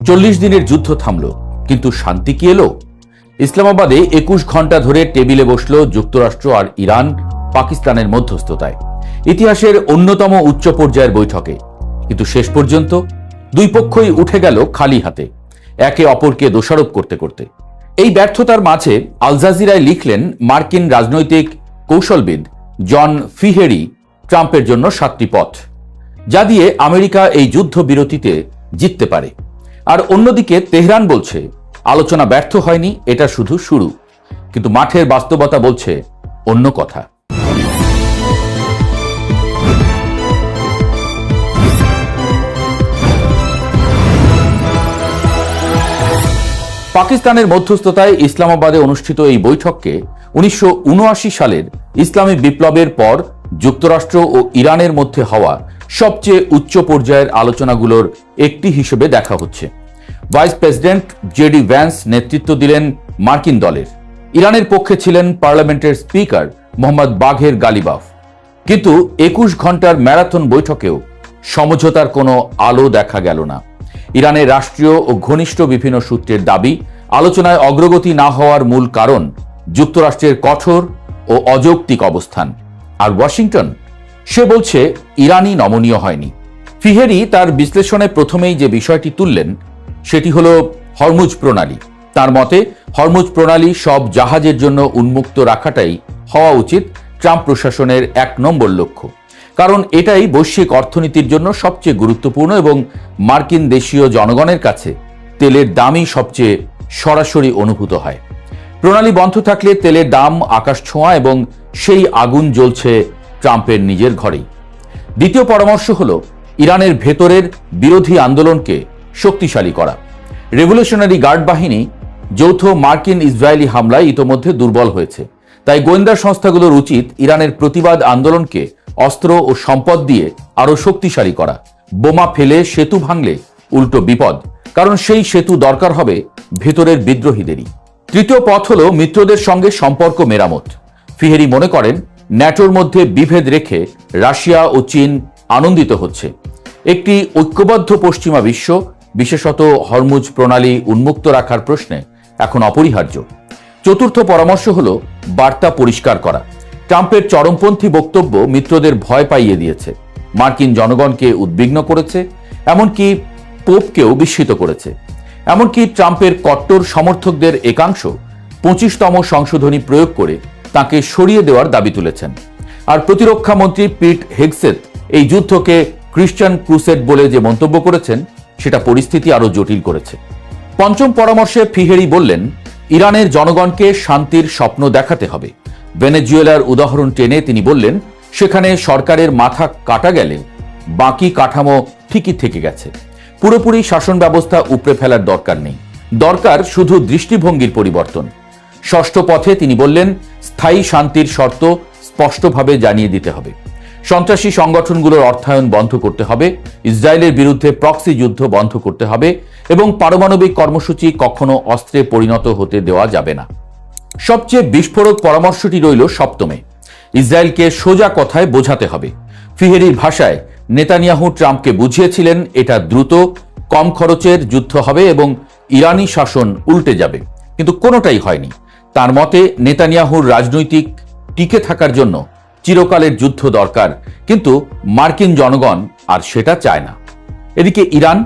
40 দিনের যুদ্ধ থামল, কিন্তু শান্তি কি এলো? ইসলামাবাদে 21 ঘন্টা ধরে টেবিলে বসল যুক্তরাষ্ট্র আর ইরান পাকিস্তানের মধ্যস্থতায়, ইতিহাসের অন্যতম উচ্চ পর্যায়ের বৈঠকে। কিন্তু শেষ পর্যন্ত দুই পক্ষই উঠে গেল খালি হাতে, একে অপরকে দোষারোপ করতে করতে। এই ব্যর্থতার মাঝে আল জাজিরায় লিখলেন মার্কিন রাজনৈতিক কৌশলবিদ জন ফিহেরি ট্রাম্পের জন্য 7টি পথ, যা দিয়ে আমেরিকা এই যুদ্ধ বিরতিতে জিততে পারে। আর অন্যদিকে তেহরান বলছে আলোচনা ব্যর্থ হয়নি, এটা শুধু শুরু। কিন্তু মাঠের বাস্তবতা বলছে অন্য কথা। পাকিস্তানের মধ্যস্থতায় ইসলামাবাদে অনুষ্ঠিত এই বৈঠককে 1979 সালের ইসলামী বিপ্লবের পর যুক্তরাষ্ট্র ও ইরানের মধ্যে হওয়া সবচেয়ে উচ্চ পর্যায়ের আলোচনাগুলোর একটি হিসেবে দেখা হচ্ছে। ভাইস প্রেসিডেন্ট জেডি ভ্যান্স নেতৃত্ব দিলেন মার্কিন দলের। ইরানের পক্ষে ছিলেন পার্লামেন্টের স্পিকার মোহাম্মদ বাঘের গালিবাফ। কিন্তু 21 ঘন্টার ম্যারাথন বৈঠকেও সমঝোতার কোনো আলো দেখা গেল না। ইরানের রাষ্ট্রীয় ও ঘনিষ্ঠ বিভিন্ন সূত্রের দাবি, আলোচনায় অগ্রগতি না হওয়ার মূল কারণ যুক্তরাষ্ট্রের কঠোর ও অযৌক্তিক অবস্থান। আর ওয়াশিংটন, সে বলছে ইরানই নমনীয় হয়নি। ফিহেরি তার বিশ্লেষণে প্রথমেই যে বিষয়টি তুললেন সেটি হলো হরমুজ প্রণালী। তার মতে হরমুজ প্রণালী সব জাহাজের জন্য উন্মুক্ত রাখাটাই হওয়া উচিত ট্রাম্প প্রশাসনের 1 নম্বর লক্ষ্য, কারণ এটাই বৈশ্বিক অর্থনীতির জন্য সবচেয়ে গুরুত্বপূর্ণ এবং মার্কিন দেশীয় জনগণের কাছে তেলের দামই সবচেয়ে সরাসরি অনুভূত হয়। প্রণালী বন্ধ থাকলে তেলের দাম আকাশ ছোঁয়া এবং সেই আগুন জ্বলছে ট্রাম্পের নিজের ঘরেই। দ্বিতীয় পরামর্শ হলো ইরানের ভেতরের বিরোধী আন্দোলনকে শক্তিশালী করা। রেভলিউশনারি গার্ড বাহিনী যৌথ মার্কিন ইসরায়েলি হামলায় ইতোমধ্যে দুর্বল হয়েছে, তাই গোয়েন্দা সংস্থাগুলোর উচিত ইরানের প্রতিবাদ আন্দোলনকে অস্ত্র ও সম্পদ দিয়ে আরো শক্তিশালী করা। বোমা ফেলে সেতু ভাঙলে উল্টো বিপদ, কারণ সেই সেতু দরকার হবে ভেতরের বিদ্রোহীদেরই। তৃতীয় পথ হলো মিত্রদের সঙ্গে সম্পর্ক মেরামত। ফিহেরি মনে করেন ন্যাটোর মধ্যে বিভেদ রেখে রাশিয়া ও চীন আনন্দিত হচ্ছে। একটি ঐক্যবদ্ধ পশ্চিমা বিশ্ব, বিশেষত হরমুজ প্রণালী উন্মুক্ত রাখার প্রশ্নে এখন অপরিহার্য। চতুর্থ পরামর্শ হলো বার্তা পরিষ্কার করা। ট্রাম্পের চরমপন্থী বক্তব্য মিত্রদের ভয় পাইয়ে দিয়েছে, মার্কিন জনগণকে উদ্বিগ্ন করেছে, এমনকি পোপকেও বিস্মিত করেছে। এমনকি ট্রাম্পের কট্টর সমর্থকদের একাংশ 25তম সংশোধনী প্রয়োগ করে তাকে সরিয়ে দেওয়ার দাবি তুলেছেন। আর প্রতিরক্ষা মন্ত্রী পিট হেগসেথ এই যুদ্ধকে ক্রিশ্চিয়ান ক্রুসেড বলে যে মন্তব্য করেছেন, সেটা পরিস্থিতি আরো জটিল করেছে। পঞ্চম পরামর্শে ফিহেরি বললেন ইরানের জনগণকে শান্তির স্বপ্ন দেখাতে হবে। ভেনেজুয়েলার উদাহরণ টেনে তিনি বললেন সেখানে সরকারের মাথা কাটা গেলে বাকি কাঠামো ঠিকই থেকে গেছে। পুরোপুরি শাসন ব্যবস্থা উপড়ে ফেলার দরকার নেই, দরকার শুধু দৃষ্টিভঙ্গির পরিবর্তন। ষষ্ঠ পথে তিনি বললেন স্থায়ী শান্তির শর্ত স্পষ্টভাবে জানিয়ে দিতে হবে। সন্ত্রাসী সংগঠনগুলোর অর্থায়ন বন্ধ করতে হবে, ইসরায়েলের বিরুদ্ধে প্রক্সি যুদ্ধ বন্ধ করতে হবে এবং পারমাণবিক কর্মসূচি কখনো অস্ত্রে পরিণত হতে দেওয়া যাবে না। সবচেয়ে বিস্ফোরক পরামর্শটি রইল সপ্তমে, ইসরায়েলকে সোজা কথায় বোঝাতে হবে। ফিহেরির ভাষায় নেতানিয়াহু ট্রাম্পকে বুঝিয়েছিলেন এটা দ্রুত, কম খরচের যুদ্ধ হবে এবং ইরানি শাসন উল্টে যাবে, কিন্তু কোনোটাই হয়নি। তার মতে নেতানিয়াহুর রাজনৈতিক টিকে থাকার জন্য চিরকালের যুদ্ধ দরকার, কিন্তু মার্কিন জনগণ আর সেটা চায় না। এদিকে ইরান,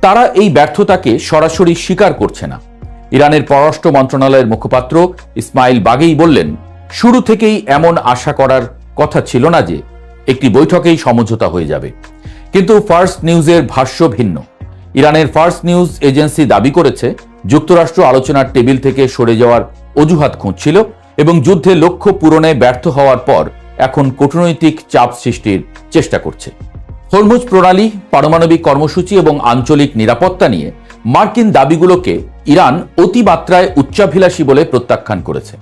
তারা এই ব্যর্থতাকে সরাসরি স্বীকার করছে না। ইরানের পররাষ্ট্র মন্ত্রণালয়ের মুখপাত্র ইসমাইল বাগেই বললেন শুরু থেকেই এমন আশা করার কথা ছিল না যে একটি বৈঠকেই সমঝোতা হয়ে যাবে। কিন্তু ফার্স্ট নিউজের ভাষ্য ভিন্ন। ইরানের ফার্স্ট নিউজ এজেন্সি দাবি করেছে যুক্তরাষ্ট্র আলোচনার টেবিল থেকে সরে যাওয়ার অজুহাত খুঁজছিল এবং যুদ্ধের লক্ষ্য পূরণে ব্যর্থ হওয়ার পর এখন কূটনৈতিক চাপ সৃষ্টির চেষ্টা করছে। হরমুজ প্রণালী, পারমাণবিক কর্মসূচি এবং আঞ্চলিক নিরাপত্তা নিয়ে মার্কিন দাবিগুলোকে ইরান অতিমাত্রায় উচ্চাভিলাষী বলে প্রত্যাখ্যান করেছে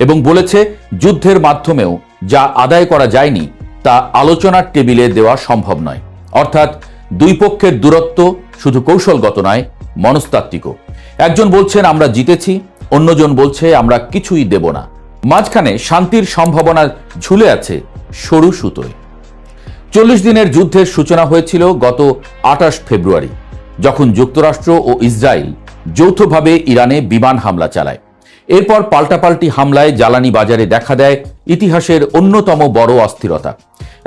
এবং বলেছে যুদ্ধের মাধ্যমেও যা আদায় করা যায়নি তা আলোচনার টেবিলে দেওয়া সম্ভব নয়। অর্থাৎ দুই পক্ষের দূরত্ব শুধু কৌশলগত নয়, মনস্তাত্ত্বিকও। একজন বলছেন আমরা জিতেছি, অন্যজন বলছে আমরা কিছুই দেব না। মাঝখানে শান্তির সম্ভাবনা ঝুলে আছে সরু সুতোয়। 40 দিনের যুদ্ধের সূচনা হয়েছিল গত 28 ফেব্রুয়ারি। যখন যুক্তরাষ্ট্র ও ইসরায়েল যৌথভাবে ইরানে বিমান হামলা চালায়। এরপর পাল্টাপাল্টি হামলায় জ্বালানি বাজারে দেখা দেয় ইতিহাসের অন্যতম বড় অস্থিরতা।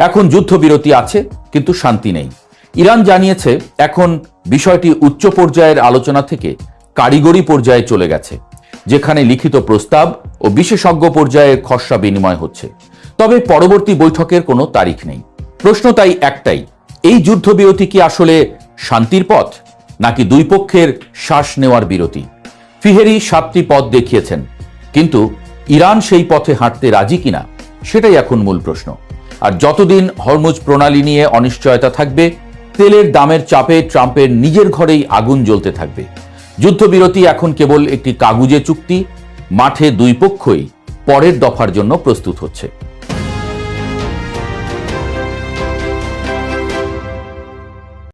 এখন যুদ্ধবিরতি আছে, কিন্তু শান্তি নেই। ইরান জানিয়েছে এখন বিষয়টি উচ্চ পর্যায়ের আলোচনা থেকে কারিগরি পর্যায়ে চলে গেছে, যেখানে লিখিত প্রস্তাব ও বিশেষজ্ঞ পর্যায়ের খসড়া বিনিময় হচ্ছে। তবে পরবর্তী বৈঠকের কোনো তারিখ নেই। প্রশ্ন তাই একটাই, এই যুদ্ধবিরতি কি আসলে শান্তির পথ, নাকি দুই পক্ষের শ্বাস নেওয়ার বিরতি? ফিহেরি 7টি পথ দেখিয়েছেন, কিন্তু ইরান সেই পথে হাঁটতে রাজি কিনা সেটাই এখন মূল প্রশ্ন। আর যতদিন হরমুজ প্রণালী নিয়ে অনিশ্চয়তা থাকবে, তেলের দামের চাপে ট্রাম্পের নিজের ঘরেই আগুন জ্বলতে থাকবে। যুদ্ধবিরতি এখন কেবল একটি কাগুজে চুক্তি, মাঠে দুই পক্ষই পরের দফার জন্য প্রস্তুত হচ্ছে।